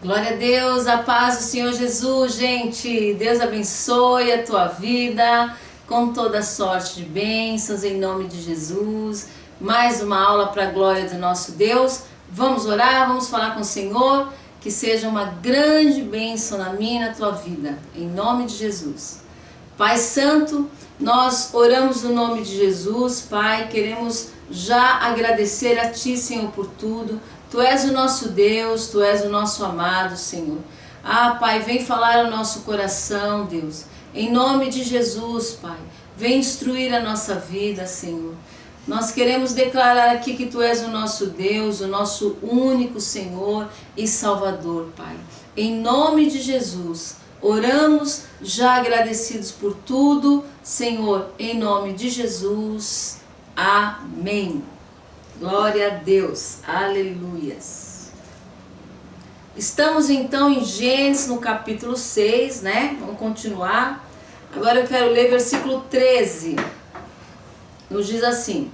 Glória a Deus, a paz do Senhor Jesus, gente. Deus abençoe a tua vida com toda sorte de bênçãos em nome de Jesus. Mais uma aula para a glória do nosso Deus. Vamos orar, vamos falar com o Senhor, que seja uma grande bênção na minha e na tua vida, em nome de Jesus. Pai Santo, nós oramos no nome de Jesus, Pai, queremos já agradecer a Ti, Senhor, por tudo. Tu és o nosso Deus, Tu és o nosso amado, Senhor. Ah, Pai, vem falar ao nosso coração, Deus. Em nome de Jesus, Pai, vem instruir a nossa vida, Senhor. Nós queremos declarar aqui que Tu és o nosso Deus, o nosso único Senhor e Salvador, Pai. Em nome de Jesus, oramos já agradecidos por tudo, Senhor, em nome de Jesus. Amém. Glória a Deus, aleluias. Estamos então em Gênesis no capítulo 6, né? Vamos continuar. Agora eu quero ler versículo 13. Nos diz assim: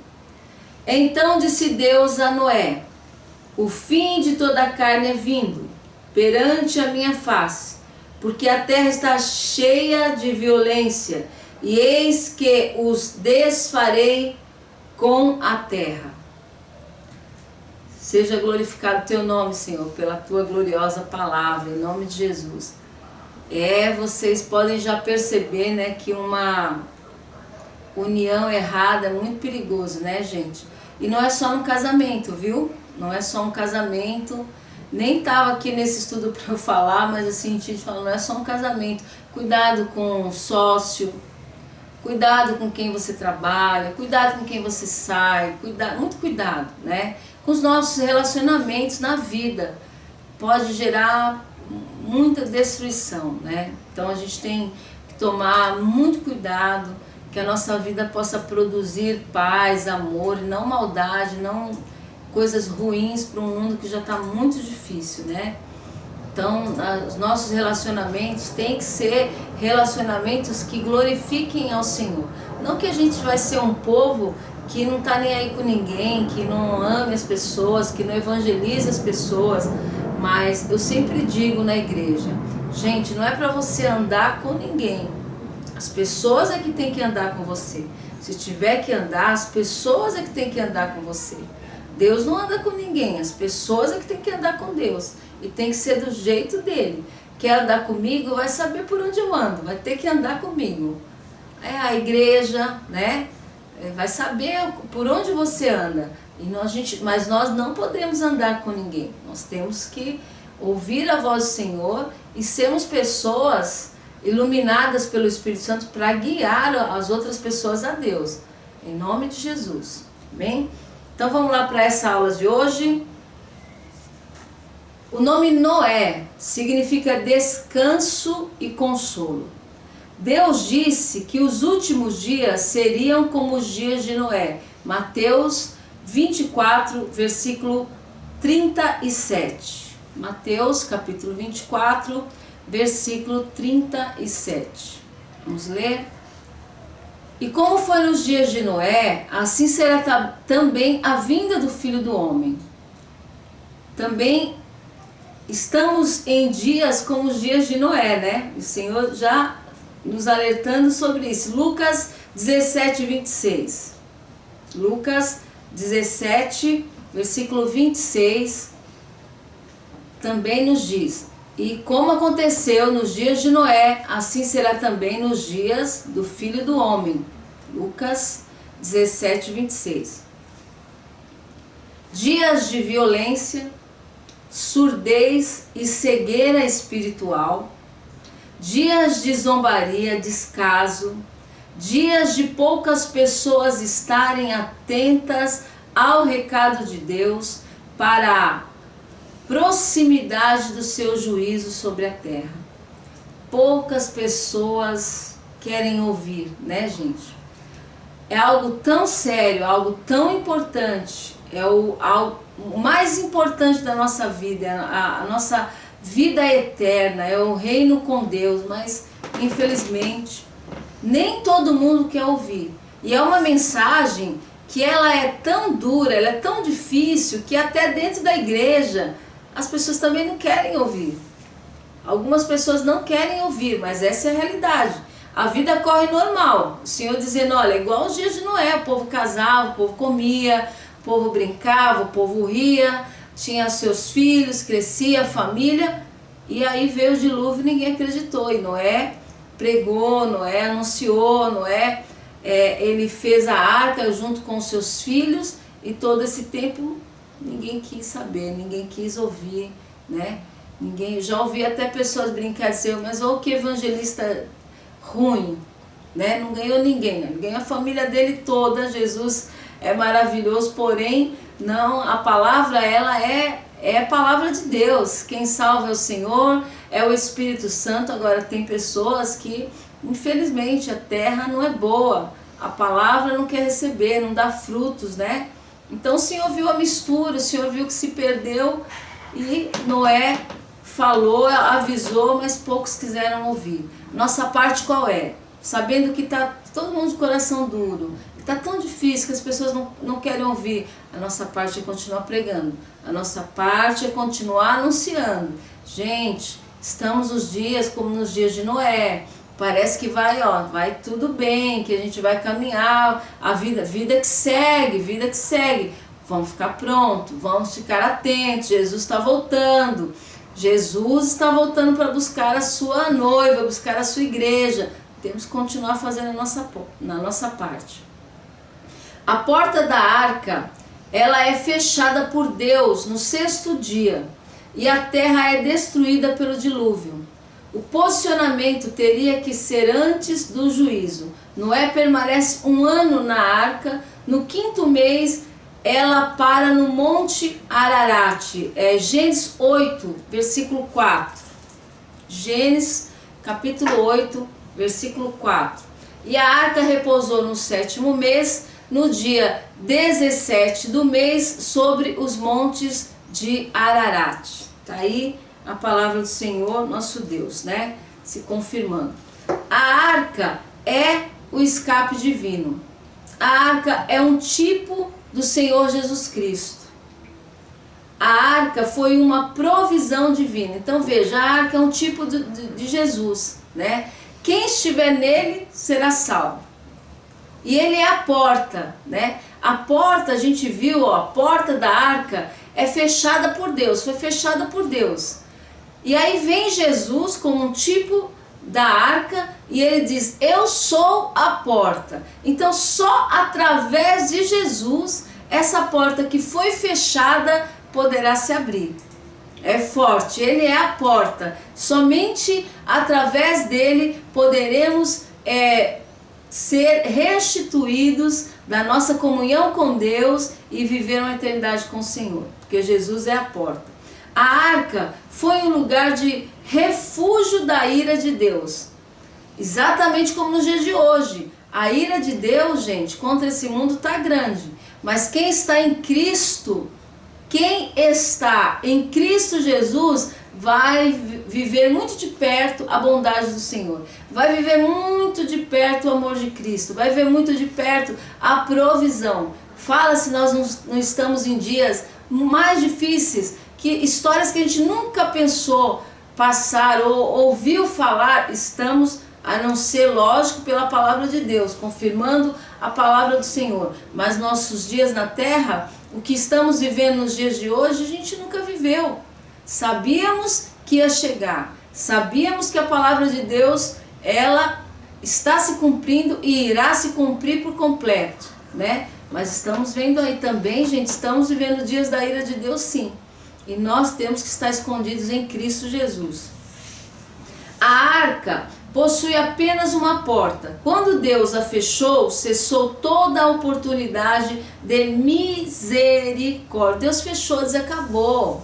Então disse Deus a Noé: O fim de toda a carne é vindo perante a minha face, porque a terra está cheia de violência, e eis que os desfarei com a terra. Seja glorificado teu nome, Senhor, pela tua gloriosa palavra, em nome de Jesus. Vocês podem já perceber, né, que uma união errada é muito perigoso, né, gente? E não é só no casamento, viu? Não é só um casamento. Nem estava aqui nesse estudo para eu falar, mas assim, a gente fala, não é só um casamento. Cuidado com o sócio, cuidado com quem você trabalha, cuidado com quem você sai, muito cuidado, né? Com os nossos relacionamentos na vida. Pode gerar muita destruição, né? Então a gente tem que tomar muito cuidado, que a nossa vida possa produzir paz, amor, não maldade, não coisas ruins para um mundo que já está muito difícil, né? Então, os nossos relacionamentos têm que ser relacionamentos que glorifiquem ao Senhor. Não que a gente vai ser um povo que não está nem aí com ninguém, que não ame as pessoas, que não evangelize as pessoas. Mas eu sempre digo na igreja, gente, não é para você andar com ninguém. As pessoas é que tem que andar com você. Se tiver que andar, as pessoas é que tem que andar com você. Deus não anda com ninguém, as pessoas é que tem que andar com Deus. E tem que ser do jeito dele. Quer andar comigo, vai saber por onde eu ando, vai ter que andar comigo. A igreja, né? Vai saber por onde você anda. Mas nós não podemos andar com ninguém. Nós temos que ouvir a voz do Senhor e sermos pessoas iluminadas pelo Espírito Santo para guiar as outras pessoas a Deus. Em nome de Jesus. Amém? Então vamos lá para essa aula de hoje. O nome Noé significa descanso e consolo. Deus disse que os últimos dias seriam como os dias de Noé. Mateus 24, versículo 37. Mateus, capítulo 24, versículo 37. Vamos ler? E como foi nos dias de Noé, assim será também a vinda do Filho do Homem. Também estamos em dias como os dias de Noé, né? O Senhor já nos alertando sobre isso. Lucas 17, 26. Lucas 17, versículo 26, também nos diz: E como aconteceu nos dias de Noé, assim será também nos dias do Filho do Homem. Lucas 17, 26. Dias de violência, surdez e cegueira espiritual, dias de zombaria, descaso, dias de poucas pessoas estarem atentas ao recado de Deus para a proximidade do seu juízo sobre a terra. Poucas pessoas querem ouvir, né, gente? É algo tão sério, algo tão importante, o mais importante da nossa vida, a nossa vida eterna, é o reino com Deus, mas infelizmente nem todo mundo quer ouvir. E é uma mensagem que ela é tão dura, ela é tão difícil, que até dentro da igreja as pessoas também não querem ouvir. Algumas pessoas não querem ouvir, mas essa é a realidade. A vida corre normal. O Senhor dizendo, olha, igual os dias de Noé, o povo casava, o povo comia, o povo brincava, o povo ria, tinha seus filhos, crescia a família, e aí veio o dilúvio e ninguém acreditou. E Noé pregou, Noé anunciou, Noé, ele fez a arca junto com os seus filhos, e todo esse tempo ninguém quis saber, ninguém quis ouvir, né? Já ouvi até pessoas brincar e dizer, mas olha que evangelista ruim, né? Não ganhou ninguém, né? Ganhou a família dele toda. Jesus é maravilhoso, porém não, a palavra ela é a palavra de Deus. Quem salva é o Senhor, é o Espírito Santo. Agora tem pessoas que infelizmente a terra não é boa, a palavra não quer receber, não dá frutos, né? Então o Senhor viu a mistura, o Senhor viu que se perdeu, e Noé falou, avisou, mas poucos quiseram ouvir. Nossa parte qual é? Sabendo que está todo mundo de coração duro, que está tão difícil, que as pessoas não querem ouvir, a nossa parte é continuar pregando, a nossa parte é continuar anunciando. Gente, estamos nos dias como nos dias de Noé. Parece que vai tudo bem, que a gente vai caminhar, a vida que segue, vida que segue. Vamos ficar pronto, vamos ficar atentos, Jesus está voltando. Jesus está voltando para buscar a sua noiva, buscar a sua igreja. Temos que continuar fazendo a nossa parte. A porta da arca, ela é fechada por Deus no 6º dia, e a terra é destruída pelo dilúvio. O posicionamento teria que ser antes do juízo. Noé permanece 1 ano na arca. No 5º mês, ela para no Monte Ararat. Gênesis 8, versículo 4. Gênesis, capítulo 8, versículo 4. E a arca repousou no 7º mês, no dia 17 do mês, sobre os montes de Ararat. Está aí a palavra do Senhor, nosso Deus, né? Se confirmando. A arca é o escape divino. A arca é um tipo do Senhor Jesus Cristo. A arca foi uma provisão divina. Então veja, a arca é um tipo de Jesus, né? Quem estiver nele será salvo. E ele é a porta, né? A porta, a gente viu, a porta da arca é fechada por Deus, foi fechada por Deus. E aí vem Jesus como um tipo da arca e ele diz, eu sou a porta. Então só através de Jesus, essa porta que foi fechada poderá se abrir. É forte, ele é a porta. Somente através dele poderemos ser restituídos da nossa comunhão com Deus e viver uma eternidade com o Senhor, porque Jesus é a porta. A arca foi um lugar de refúgio da ira de Deus, exatamente como nos dias de hoje. A ira de Deus, gente, contra esse mundo está grande, mas quem está em Cristo Jesus vai viver muito de perto a bondade do Senhor, vai viver muito de perto o amor de Cristo, vai ver muito de perto a provisão. Fala se nós não estamos em dias mais difíceis, que histórias que a gente nunca pensou passar ou ouviu falar, estamos, a não ser, lógico, pela palavra de Deus, confirmando a palavra do Senhor. Mas nossos dias na terra, o que estamos vivendo nos dias de hoje, a gente nunca viveu. Sabíamos que ia chegar, sabíamos que a palavra de Deus, ela está se cumprindo e irá se cumprir por completo, né? Mas estamos vendo aí também, gente, estamos vivendo dias da ira de Deus, sim. E nós temos que estar escondidos em Cristo Jesus. A arca possui apenas uma porta. Quando Deus a fechou, cessou toda a oportunidade de misericórdia. Deus fechou, diz, acabou.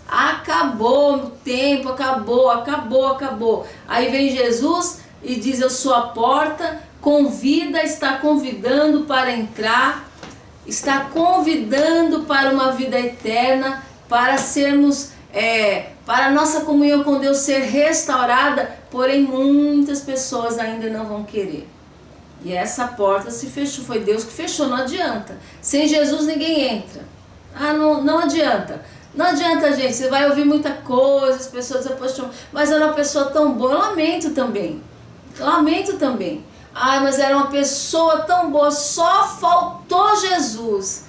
Acabou o tempo, acabou. Aí vem Jesus e diz, eu sou a porta, está convidando para entrar, está convidando para uma vida eterna, para sermos, para a nossa comunhão com Deus ser restaurada, porém muitas pessoas ainda não vão querer. E essa porta se fechou, foi Deus que fechou, não adianta. Sem Jesus ninguém entra. Não adianta. Não adianta, gente, você vai ouvir muita coisa, as pessoas dizem, poxa, mas era uma pessoa tão boa. Eu lamento também. Mas era uma pessoa tão boa, só faltou Jesus.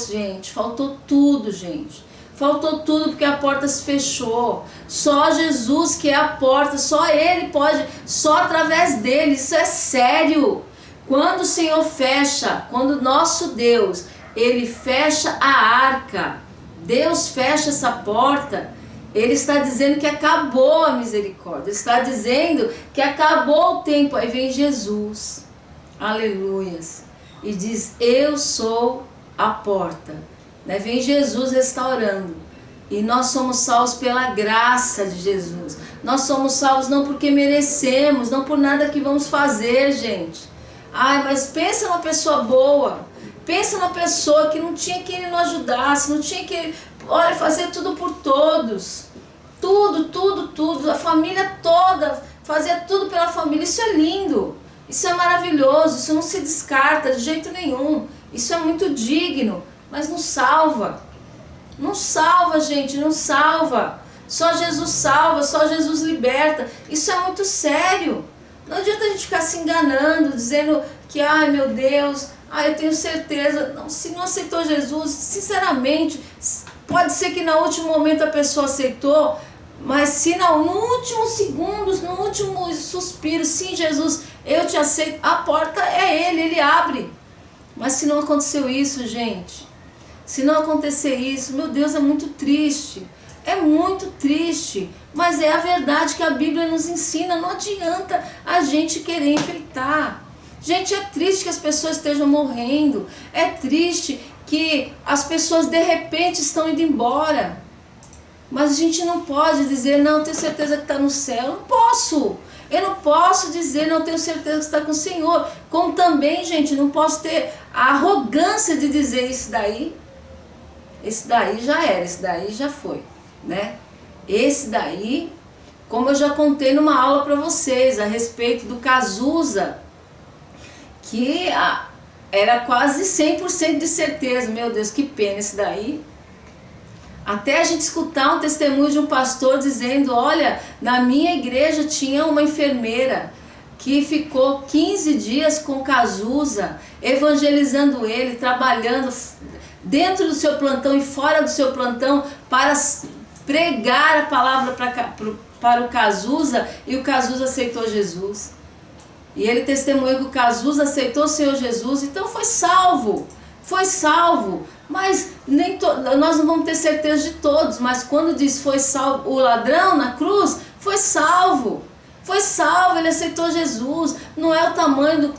Gente, faltou tudo, gente. Faltou tudo porque a porta se fechou. Só Jesus que é a porta, só Ele pode, só através dele, isso é sério. Quando o Senhor fecha, quando o nosso Deus, Ele fecha a arca, Deus fecha essa porta, Ele está dizendo que acabou a misericórdia, Ele está dizendo que acabou o tempo. Aí vem Jesus, aleluias, e diz, eu sou a porta. Vem Jesus restaurando. E nós somos salvos pela graça de Jesus. Nós somos salvos não porque merecemos, não por nada que vamos fazer, gente. Mas pensa numa pessoa boa. Pensa numa pessoa que não tinha quem não ajudasse, não tinha que, fazer tudo por todos. Tudo. A família toda, fazer tudo pela família. Isso é lindo. Isso é maravilhoso. Isso não se descarta de jeito nenhum. Isso é muito digno. Mas não salva. Não salva, gente, não salva. Só Jesus salva, só Jesus liberta. Isso é muito sério. Não adianta a gente ficar se enganando, dizendo que, meu Deus, eu tenho certeza. Não, se não aceitou Jesus, sinceramente, pode ser que no último momento a pessoa aceitou, mas se não, no último segundo, no último suspiro, sim, Jesus, eu te aceito, a porta é Ele abre. Mas se não aconteceu isso, gente, se não acontecer isso, meu Deus, é muito triste. É muito triste. Mas é a verdade que a Bíblia nos ensina. Não adianta a gente querer enfeitar. Gente, é triste que as pessoas estejam morrendo. É triste que as pessoas de repente estão indo embora. Mas a gente não pode dizer, não, tenho certeza que está no céu. Eu não posso. Eu não posso dizer, não tenho certeza que está com o Senhor. Como também, gente, não posso ter a arrogância de dizer isso daí. Esse daí já era, esse daí já foi, né? Esse daí, como eu já contei numa aula para vocês, a respeito do Cazuza, que era quase 100% de certeza. Meu Deus, que pena esse daí. Até a gente escutar um testemunho de um pastor dizendo, olha, na minha igreja tinha uma enfermeira que ficou 15 dias com Cazuza, evangelizando ele, trabalhando dentro do seu plantão e fora do seu plantão para pregar a palavra para o Cazuza, e o Cazuza aceitou Jesus. E ele testemunhou que o Cazuza aceitou o Senhor Jesus, então foi salvo. Mas nós não vamos ter certeza de todos, mas quando diz foi salvo o ladrão na cruz, foi salvo, ele aceitou Jesus. Não é o tamanho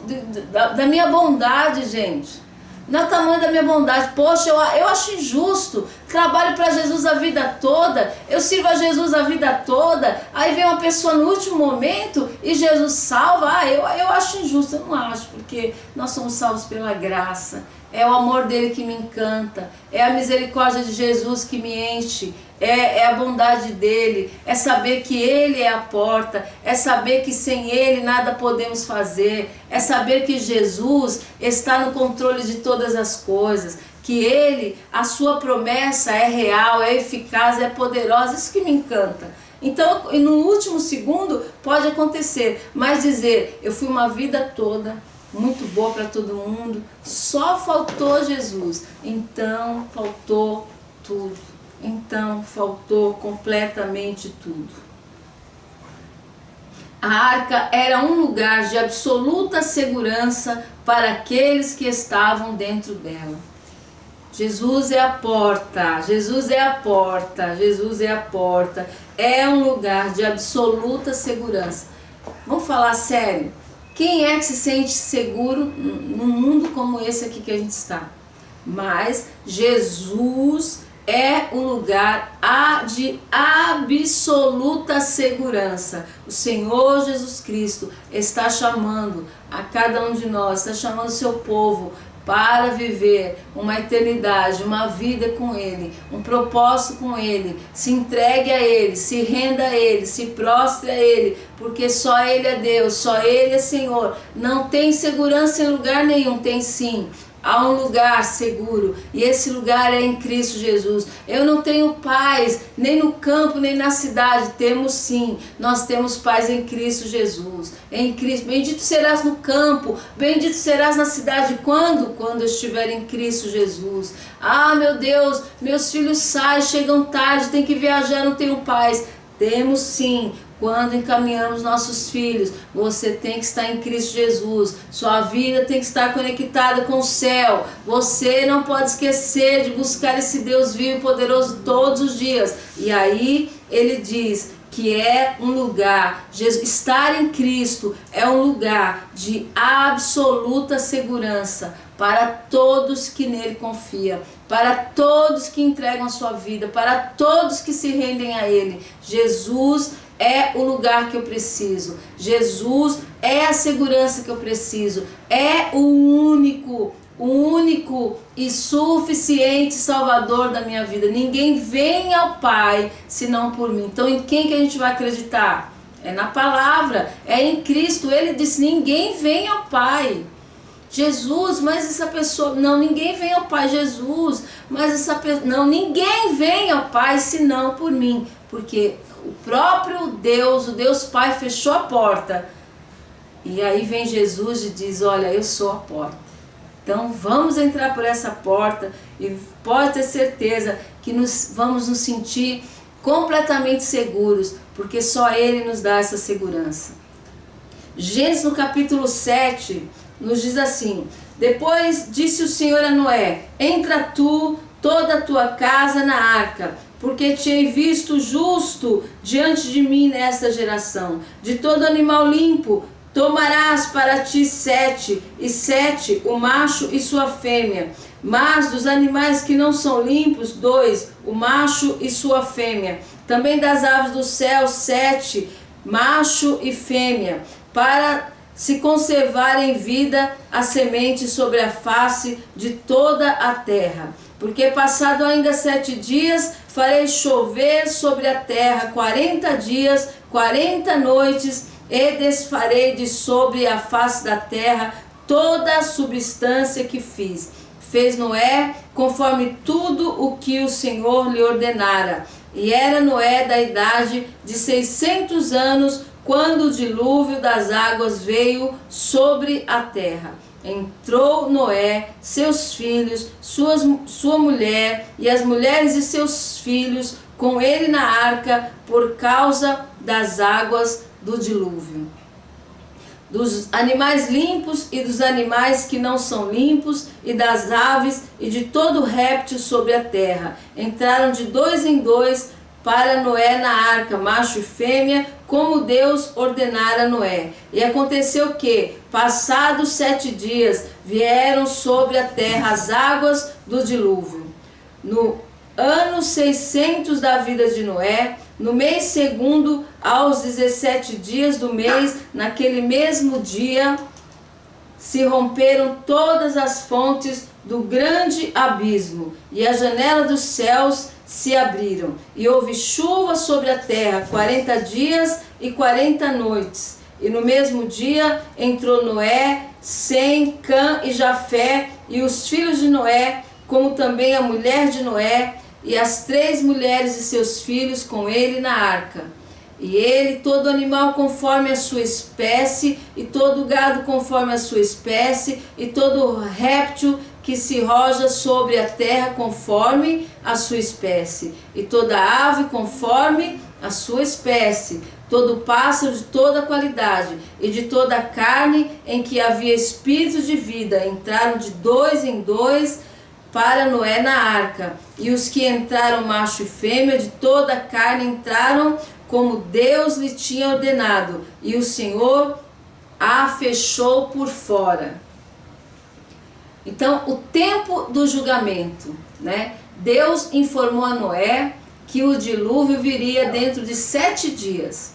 da minha bondade, gente. Não é o tamanho da minha bondade. Poxa, eu acho injusto. Trabalho para Jesus a vida toda, eu sirvo a Jesus a vida toda, aí vem uma pessoa no último momento e Jesus salva. Eu acho injusto. Eu não acho, porque nós somos salvos pela graça. É o amor dele que me encanta, é a misericórdia de Jesus que me enche, é a bondade dele, é saber que ele é a porta, é saber que sem ele nada podemos fazer, é saber que Jesus está no controle de todas as coisas, que ele, a sua promessa é real, é eficaz, é poderosa. Isso que me encanta. Então, no último segundo pode acontecer, mas dizer, eu fui uma vida toda muito boa para todo mundo, só faltou Jesus, então faltou tudo, então faltou completamente tudo. A arca era um lugar de absoluta segurança para aqueles que estavam dentro dela. Jesus é a porta, Jesus é a porta, Jesus é a porta, é um lugar de absoluta segurança. Vamos falar sério. Quem é que se sente seguro num mundo como esse aqui que a gente está? Mas Jesus é o lugar de absoluta segurança. O Senhor Jesus Cristo está chamando a cada um de nós, está chamando o seu povo para viver uma eternidade, uma vida com Ele, um propósito com Ele. Se entregue a Ele, se renda a Ele, se prostre a Ele, porque só Ele é Deus, só Ele é Senhor. Não tem segurança em lugar nenhum, tem sim. Há um lugar seguro, e esse lugar é em Cristo Jesus. Eu não tenho paz nem no campo nem na cidade. Temos sim, nós temos paz em Cristo Jesus. Em Cristo, bendito serás no campo, bendito serás na cidade. Quando eu estiver em Cristo Jesus. Ah, meu Deus, meus filhos saem, chegam tarde, tem que viajar, não tenho paz. Temos sim. Quando encaminhamos nossos filhos, você tem que estar em Cristo Jesus. Sua vida tem que estar conectada com o céu. Você não pode esquecer de buscar esse Deus vivo e poderoso todos os dias. E aí ele diz que é um lugar, estar em Cristo é um lugar de absoluta segurança para todos que nele confiam, para todos que entregam a sua vida, para todos que se rendem a Ele. Jesus é o lugar que eu preciso. Jesus é a segurança que eu preciso. É o único e suficiente Salvador da minha vida. Ninguém vem ao Pai senão por mim. Então em quem que a gente vai acreditar? É na palavra, é em Cristo. Ele disse, ninguém vem ao Pai. Jesus, mas essa pessoa... Não, ninguém vem ao Pai. Jesus, mas essa pessoa... Não, ninguém vem ao Pai senão por mim. Porque o próprio Deus, o Deus Pai, fechou a porta. E aí vem Jesus e diz, olha, eu sou a porta. Então vamos entrar por essa porta e pode ter certeza que vamos nos sentir completamente seguros, porque só Ele nos dá essa segurança. Gênesis no capítulo 7 nos diz assim, depois disse o Senhor a Noé, entra tu, toda a tua casa na arca, porque te hei visto justo diante de mim nesta geração. De todo animal limpo tomarás para ti 7, e 7 o macho e sua fêmea. Mas dos animais que não são limpos, 2, o macho e sua fêmea. Também das aves do céu, 7, macho e fêmea, para se conservar em vida a semente sobre a face de toda a terra. Porque passado ainda 7 dias, farei chover sobre a terra 40 dias, 40 noites, e desfarei de sobre a face da terra toda a substância que fiz. Fez Noé conforme tudo o que o Senhor lhe ordenara. E era Noé da idade de 600 anos, quando o dilúvio das águas veio sobre a terra. Entrou Noé, seus filhos, sua mulher e as mulheres de seus filhos com ele na arca por causa das águas do dilúvio. Dos animais limpos e dos animais que não são limpos, e das aves e de todo réptil sobre a terra. Entraram de 2 em 2 para Noé na arca, macho e fêmea, como Deus ordenara a Noé. E aconteceu que, passados 7 dias, vieram sobre a terra as águas do dilúvio. No ano 600 da vida de Noé, no mês segundo, aos 17 dias do mês, naquele mesmo dia, se romperam todas as fontes do grande abismo, e a janela dos céus se abriram, e houve chuva sobre a terra 40 dias e 40 noites. E no mesmo dia entrou Noé, Sem, Cã e Jafé, e os filhos de Noé, como também a mulher de Noé, e as 3 mulheres de seus filhos com ele na arca. E ele, todo animal conforme a sua espécie, e todo gado conforme a sua espécie, e todo réptil que se roja sobre a terra conforme a sua espécie, e toda ave conforme a sua espécie, todo pássaro de toda qualidade, e de toda a carne em que havia espírito de vida, entraram de 2 em 2 para Noé na arca. E os que entraram macho e fêmea de toda a carne entraram como Deus lhe tinha ordenado, e o Senhor a fechou por fora. Então, o tempo do julgamento, né? Deus informou a Noé que o dilúvio viria dentro de 7 dias.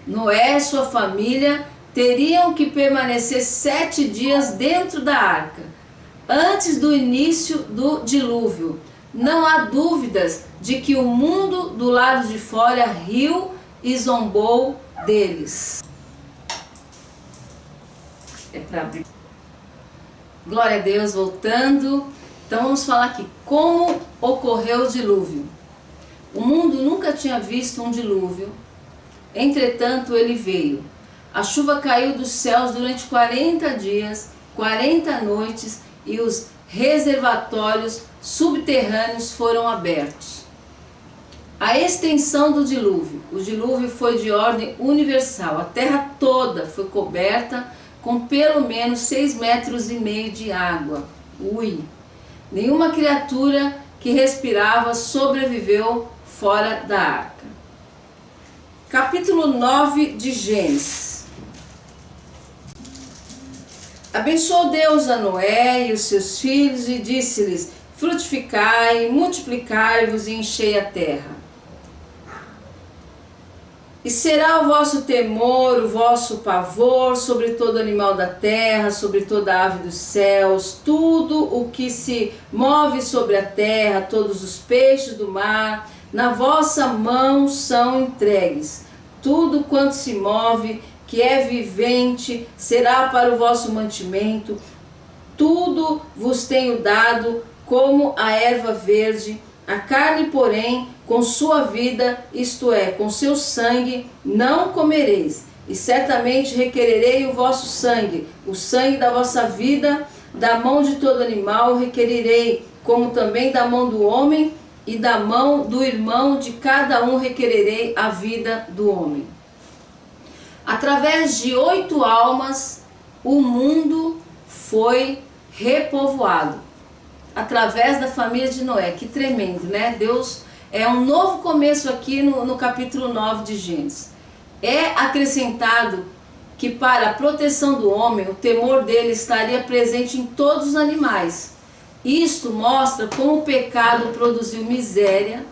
Noé e sua família teriam que permanecer 7 dias dentro da arca, antes do início do dilúvio. Não há dúvidas de que o mundo do lado de fora riu e zombou deles. Glória a Deus, voltando. Então vamos falar aqui como ocorreu o dilúvio. O mundo nunca tinha visto um dilúvio, entretanto ele veio. A chuva caiu dos céus durante 40 dias, 40 noites, e os reservatórios subterrâneos foram abertos. A extensão do dilúvio. O dilúvio foi de ordem universal. A terra toda foi coberta com pelo menos 6,5 metros de água. Nenhuma criatura que respirava sobreviveu fora da arca. Capítulo 9 de Gênesis. Abençoou Deus a Noé e os seus filhos e disse-lhes: frutificai, multiplicai-vos e enchei a terra. E será o vosso temor, o vosso pavor sobre todo animal da terra, sobre toda ave dos céus, tudo o que se move sobre a terra, todos os peixes do mar, na vossa mão são entregues. Tudo quanto se move, que é vivente, será para o vosso mantimento. Tudo vos tenho dado como a erva verde. A carne, porém, com sua vida, isto é, com seu sangue, não comereis. E certamente requererei o vosso sangue, o sangue da vossa vida, da mão de todo animal requererei, como também da mão do homem e da mão do irmão de cada um requererei a vida do homem. Através de 8 almas, o mundo foi repovoado. Através da família de Noé. Que tremendo, né? Deus, é um novo começo aqui no capítulo 9 de Gênesis. É acrescentado que para a proteção do homem, o temor dele estaria presente em todos os animais. Isto mostra como o pecado produziu miséria,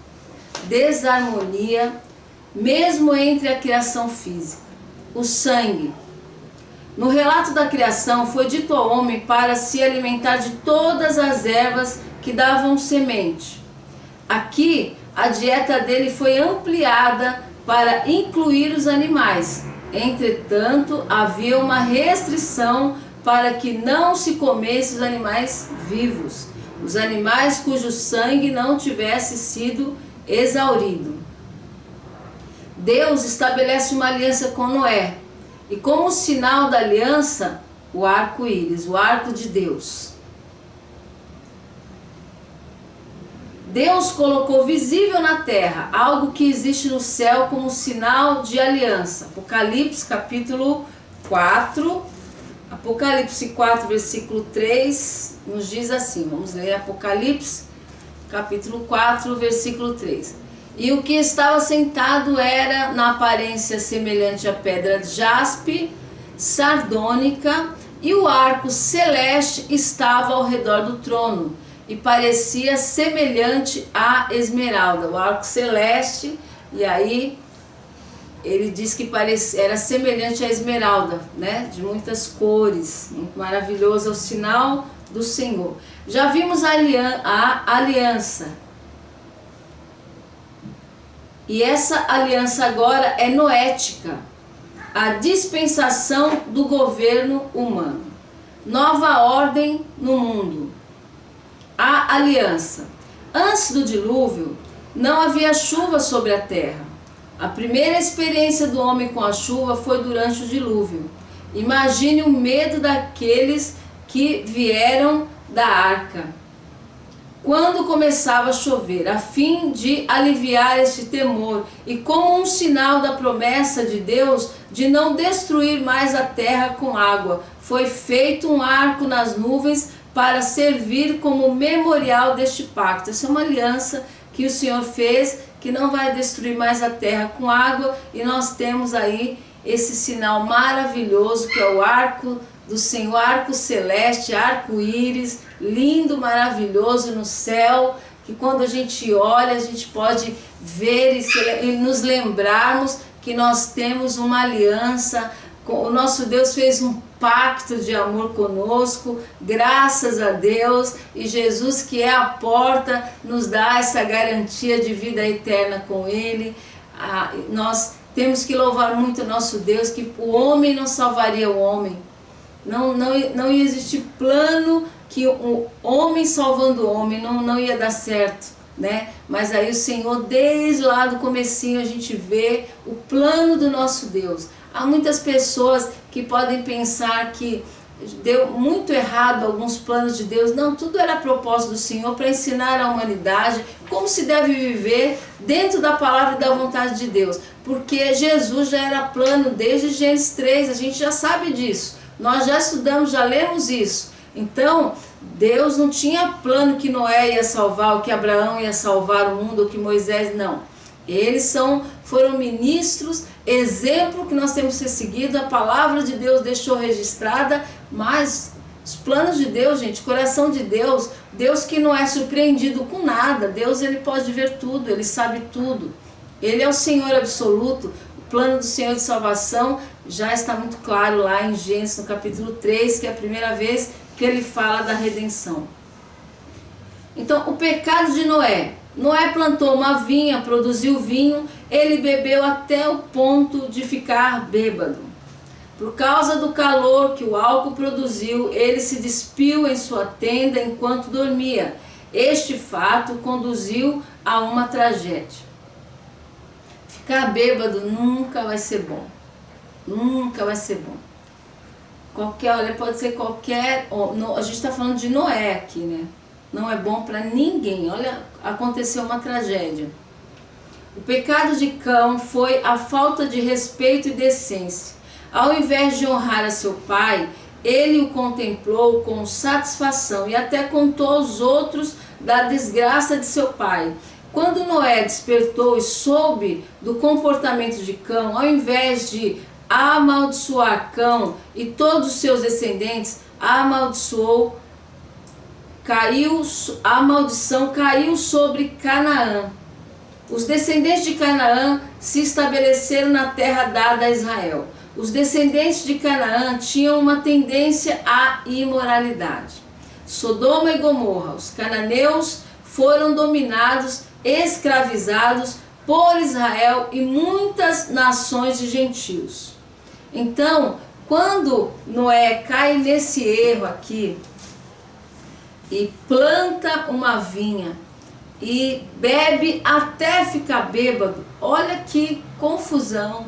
desarmonia, mesmo entre a criação física. O sangue. No relato da criação, foi dito ao homem para se alimentar de todas as ervas que davam semente. Aqui, a dieta dele foi ampliada para incluir os animais. Entretanto, havia uma restrição para que não se comesse os animais vivos, os animais cujo sangue não tivesse sido exaurido. Deus estabelece uma aliança com Noé. E como sinal da aliança, o arco-íris, o arco de Deus. Deus colocou visível na terra algo que existe no céu como sinal de aliança. Apocalipse capítulo 4, Apocalipse 4, versículo 3, nos diz assim, vamos ler Apocalipse capítulo 4, versículo 3. E o que estava sentado era na aparência semelhante à pedra de jaspe, sardônica, e o arco celeste estava ao redor do trono, e parecia semelhante à esmeralda. O arco celeste, e aí ele diz que era semelhante à esmeralda, né? De muitas cores, muito maravilhoso, é o sinal do Senhor. Já vimos a aliança. E essa aliança agora é noética, a dispensação do governo humano. Nova ordem no mundo. A aliança. Antes do dilúvio, não havia chuva sobre a terra. A primeira experiência do homem com a chuva foi durante o dilúvio. Imagine o medo daqueles que vieram da arca quando começava a chover, a fim de aliviar este temor e como um sinal da promessa de Deus de não destruir mais a terra com água, foi feito um arco nas nuvens para servir como memorial deste pacto. Essa é uma aliança que o Senhor fez, que não vai destruir mais a terra com água, e nós temos aí esse sinal maravilhoso que é o arco do Senhor, arco celeste, arco-íris, lindo, maravilhoso no céu, que quando a gente olha, a gente pode ver e nos lembrarmos que nós temos uma aliança, o nosso Deus fez um pacto de amor conosco, graças a Deus, e Jesus, que é a porta, nos dá essa garantia de vida eterna com Ele. Nós temos que louvar muito o nosso Deus, que o homem não salvaria o homem. Não ia existir plano que o homem salvando o homem, não ia dar certo, né? Mas aí o Senhor, desde lá do comecinho, a gente vê o plano do nosso Deus. Há muitas pessoas que podem pensar que deu muito errado alguns planos de Deus. Não, tudo era propósito do Senhor para ensinar a humanidade como se deve viver dentro da palavra e da vontade de Deus. Porque Jesus já era plano desde Gênesis 3, a gente já sabe disso. Nós já estudamos, já lemos isso. Então, Deus não tinha plano que Noé ia salvar, ou que Abraão ia salvar o mundo, ou que Moisés, não. Eles foram ministros, exemplo que nós temos que ser seguido, a palavra de Deus deixou registrada, mas os planos de Deus, gente, o coração de Deus, Deus que não é surpreendido com nada, Deus ele pode ver tudo, ele sabe tudo, ele é o Senhor absoluto. O plano do Senhor de salvação já está muito claro lá em Gênesis, no capítulo 3, que é a primeira vez que ele fala da redenção. Então, o pecado de Noé. Noé plantou uma vinha, produziu vinho, ele bebeu até o ponto de ficar bêbado. Por causa do calor que o álcool produziu, ele se despiu em sua tenda enquanto dormia. Este fato conduziu a uma tragédia. Ficar bêbado nunca vai ser bom. Nunca vai ser bom. Olha, pode ser qualquer... A gente está falando de Noé aqui, né? Não é bom para ninguém. Olha, aconteceu uma tragédia. O pecado de Cão foi a falta de respeito e decência. Ao invés de honrar a seu pai, ele o contemplou com satisfação e até contou aos outros da desgraça de seu pai. Quando Noé despertou e soube do comportamento de Cão, ao invés de amaldiçoar Cão e todos os seus descendentes, amaldiçoou, a maldição caiu sobre Canaã. Os descendentes de Canaã se estabeleceram na terra dada a Israel. Os descendentes de Canaã tinham uma tendência à imoralidade. Sodoma e Gomorra, os cananeus foram dominados, escravizados por Israel e muitas nações de gentios. Então, quando Noé cai nesse erro aqui e planta uma vinha e bebe até ficar bêbado, olha que confusão,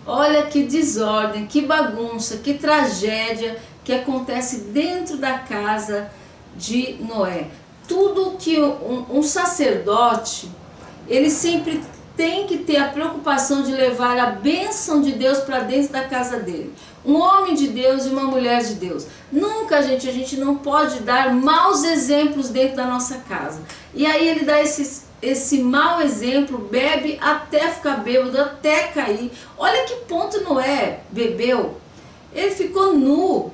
olha que desordem, que bagunça, que tragédia que acontece dentro da casa de Noé. Tudo que um sacerdote, ele sempre tem que ter a preocupação de levar a bênção de Deus para dentro da casa dele. Um homem de Deus e uma mulher de Deus. Nunca, a gente não pode dar maus exemplos dentro da nossa casa. E aí ele dá esse mau exemplo, bebe até ficar bêbado, até cair. Olha que ponto Noé bebeu. Ele ficou nu.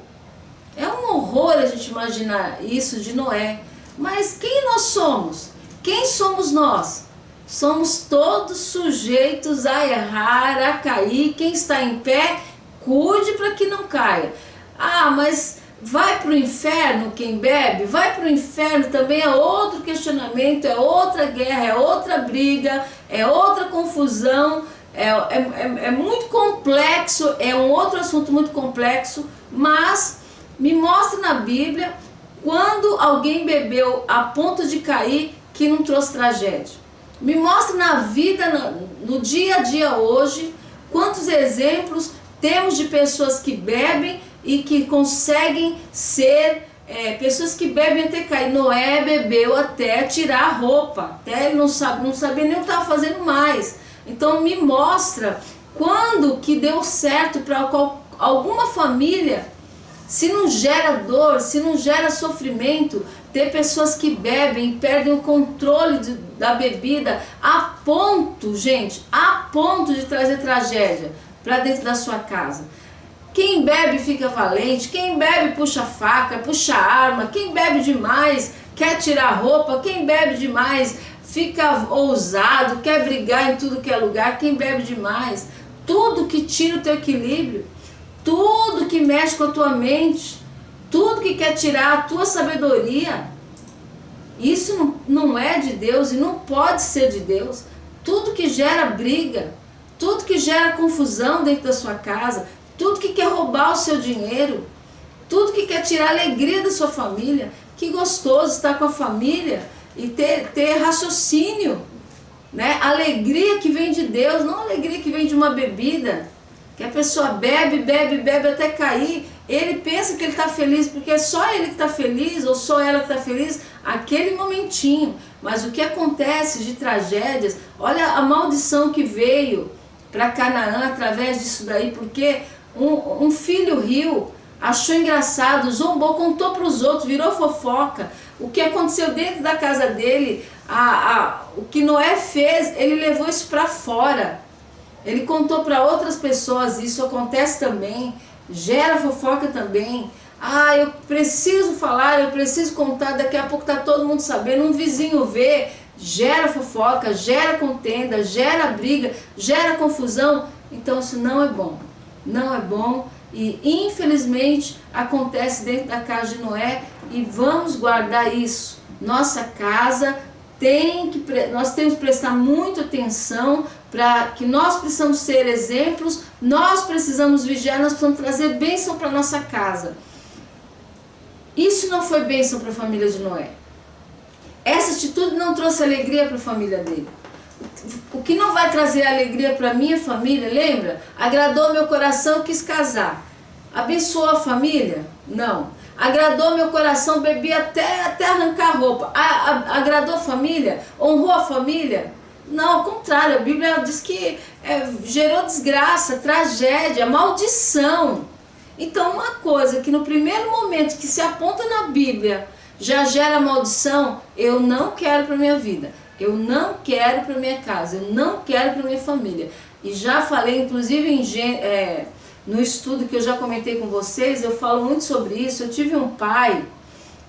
É um horror a gente imaginar isso de Noé. Mas quem nós somos? Quem somos nós? Somos todos sujeitos a errar, a cair. Quem está em pé, cuide para que não caia. Ah, mas vai para o inferno quem bebe? Vai para o inferno também é outro questionamento, é outra guerra, é outra briga, é outra confusão, é muito complexo, é um outro assunto muito complexo, mas me mostra na Bíblia quando alguém bebeu a ponto de cair que não trouxe tragédia. Me mostra na vida, no dia a dia hoje, quantos exemplos temos de pessoas que bebem e que conseguem ser pessoas que bebem até cair. Noé bebeu até tirar a roupa, até ele não sabia nem o que estava fazendo mais. Então me mostra quando que deu certo para alguma família Se não gera dor, se não gera sofrimento, ter pessoas que bebem e perdem o controle da bebida a ponto, gente, a ponto de trazer tragédia para dentro da sua casa. Quem bebe fica valente, quem bebe puxa faca, puxa arma, quem bebe demais quer tirar roupa, quem bebe demais fica ousado, quer brigar em tudo que é lugar, quem bebe demais, tudo que tira o teu equilíbrio, tudo que mexe com a tua mente, tudo que quer tirar a tua sabedoria, isso não é de Deus e não pode ser de Deus. Tudo que gera briga, tudo que gera confusão dentro da sua casa, tudo que quer roubar o seu dinheiro, tudo que quer tirar a alegria da sua família. Que gostoso estar com a família e ter raciocínio, né? Alegria que vem de Deus, não alegria que vem de uma bebida, que a pessoa bebe até cair. Ele pensa que ele está feliz porque é só ele que está feliz ou só ela que está feliz aquele momentinho. Mas o que acontece de tragédias, olha a maldição que veio para Canaã através disso daí, porque um filho riu, achou engraçado, zombou, contou para os outros, virou fofoca. O que aconteceu dentro da casa dele, o que Noé fez, ele levou isso para fora. Ele contou para outras pessoas, isso acontece também, gera fofoca também. Eu preciso falar, eu preciso contar, daqui a pouco está todo mundo sabendo, um vizinho vê, gera fofoca, gera contenda, gera briga, gera confusão. Então isso não é bom, não é bom. E infelizmente acontece dentro da casa de Noé, e vamos guardar isso. Nossa casa nós temos que prestar muita atenção, para que nós precisamos ser exemplos, nós precisamos vigiar, nós precisamos trazer bênção para nossa casa. Isso não foi bênção para a família de Noé. Essa atitude não trouxe alegria para a família dele. O que não vai trazer alegria para a minha família, lembra? Agradou meu coração, eu quis casar. Abençoou a família? Não. Agradou meu coração, bebi até arrancar a roupa. Agradou a família? Honrou a família? Não, ao contrário, a Bíblia diz que gerou desgraça, tragédia, maldição. Então uma coisa que no primeiro momento que se aponta na Bíblia já gera maldição, eu não quero para minha vida. Eu não quero para minha casa, eu não quero para minha família. E já falei, inclusive, no estudo que eu já comentei com vocês, eu falo muito sobre isso. Eu tive um pai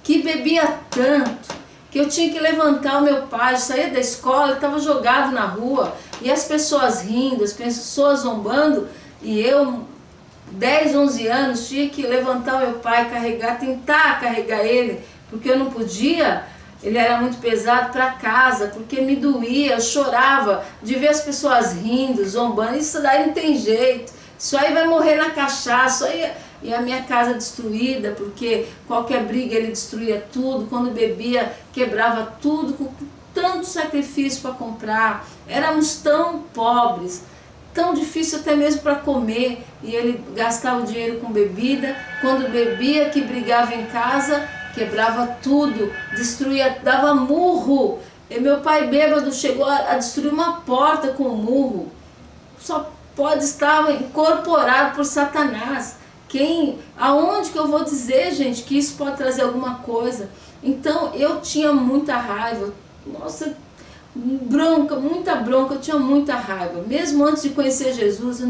que bebia tanto que eu tinha que levantar o meu pai, eu saía da escola, ele estava jogado na rua, e as pessoas rindo, as pessoas zombando, e eu, 10, 11 anos, tinha que levantar o meu pai, tentar carregar ele, porque eu não podia. Ele era muito pesado para casa, porque me doía, eu chorava de ver as pessoas rindo, zombando. Isso daí não tem jeito, isso aí vai morrer na cachaça. E a minha casa destruída, porque qualquer briga ele destruía tudo. Quando bebia, quebrava tudo, com tanto sacrifício para comprar. Éramos tão pobres, tão difícil até mesmo para comer, e ele gastava o dinheiro com bebida. Quando bebia, que brigava em casa, quebrava tudo, destruía, dava murro. E meu pai bêbado chegou a destruir uma porta com murro. Só pode estar incorporado por Satanás. Aonde que eu vou dizer, gente, que isso pode trazer alguma coisa? Então eu tinha muita raiva, nossa, bronca, muita bronca, eu tinha muita raiva. Mesmo antes de conhecer Jesus,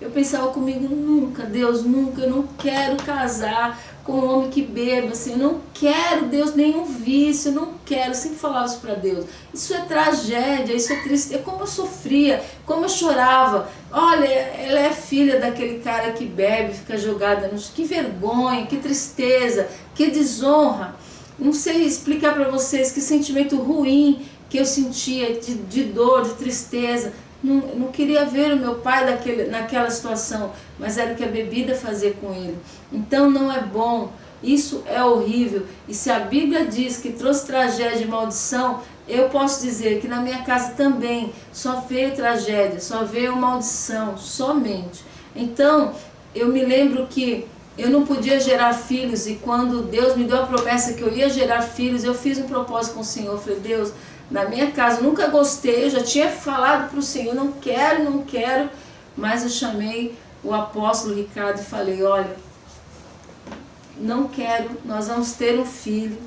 eu pensava comigo, nunca, Deus, nunca, eu não quero casar com um homem que beba, assim, eu não quero, Deus, nenhum vício, eu não quero. Eu sempre falava isso para Deus. Isso é tragédia, isso é triste. Como eu sofria, como eu chorava. Olha, ela é filha daquele cara que bebe, fica jogada no chão. Que vergonha, que tristeza, que desonra. Não sei explicar para vocês que sentimento ruim que eu sentia de dor, de tristeza. Não queria ver o meu pai naquela situação, mas era o que a bebida fazia com ele. Então não é bom, isso é horrível. E se a Bíblia diz que trouxe tragédia e maldição, eu posso dizer que na minha casa também só veio tragédia, só veio maldição, somente. Então eu me lembro que eu não podia gerar filhos, e quando Deus me deu a promessa que eu ia gerar filhos, eu fiz um propósito com o Senhor. Eu falei, Deus, na minha casa, eu nunca gostei, eu já tinha falado para o Senhor, não quero, mas eu chamei o apóstolo Ricardo e falei, olha, não quero, nós vamos ter um filho,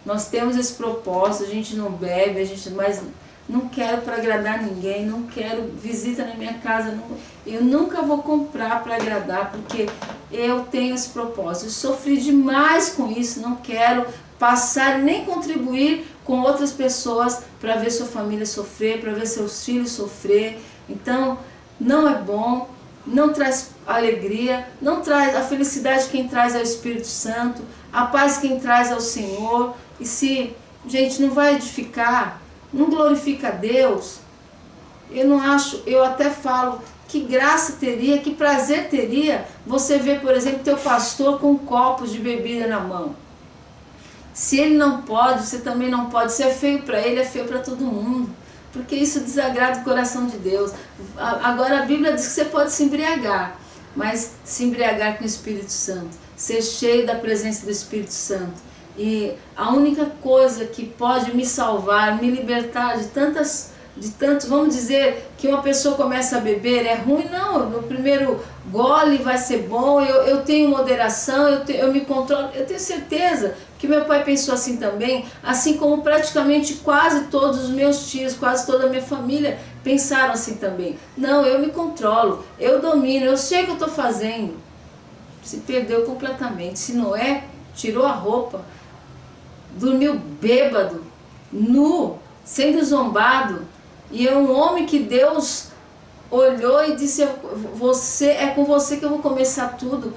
nós temos esse propósito, a gente não bebe, mas não quero para agradar ninguém, não quero visita na minha casa, eu nunca vou comprar para agradar, porque eu tenho esse propósito. Eu sofri demais com isso, não quero passar nem contribuir com outras pessoas para ver sua família sofrer, para ver seus filhos sofrer. Então, não é bom, não traz alegria, não traz a felicidade. Quem traz é o Espírito Santo, a paz quem traz é o Senhor. E se, gente, não vai edificar, não glorifica a Deus, eu não acho, eu até falo, que graça teria, que prazer teria você ver, por exemplo, teu pastor com copos de bebida na mão. Se ele não pode, você também não pode. Se é feio para ele, é feio para todo mundo, porque isso desagrada o coração de Deus. Agora a Bíblia diz que você pode se embriagar, mas se embriagar com o Espírito Santo, ser cheio da presença do Espírito Santo. E a única coisa que pode me salvar, me libertar de tantos, vamos dizer que uma pessoa começa a beber, é ruim? Não, no primeiro gole vai ser bom, eu tenho moderação, eu me controlo. Eu tenho certeza que meu pai pensou assim também, assim como praticamente quase todos os meus tios, quase toda a minha família pensaram assim também. Não, eu me controlo, eu domino, eu sei o que eu estou fazendo. Se perdeu completamente. Se Noé tirou a roupa, dormiu bêbado, nu, sendo zombado, e é um homem que Deus olhou e disse, é com você que eu vou começar tudo.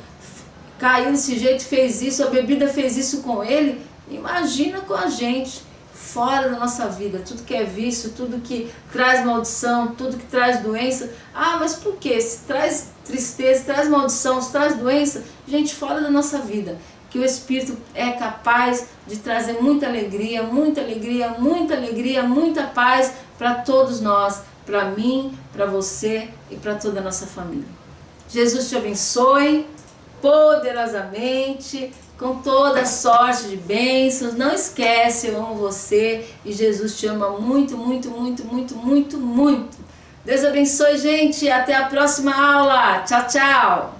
Caiu desse jeito, fez isso, a bebida fez isso com ele. Imagina com a gente, fora da nossa vida, tudo que é vício, tudo que traz maldição, tudo que traz doença. Ah, mas por quê? Se traz tristeza, se traz maldição, se traz doença, gente, fora da nossa vida. Que o Espírito é capaz de trazer muita alegria, muita alegria, muita alegria, muita paz para todos nós, para mim, para você e para toda a nossa família. Jesus te abençoe poderosamente, com toda sorte de bênçãos. Não esquece, eu amo você e Jesus te ama muito, muito, muito, muito, muito, muito. Deus abençoe, gente. Até a próxima aula. Tchau, tchau.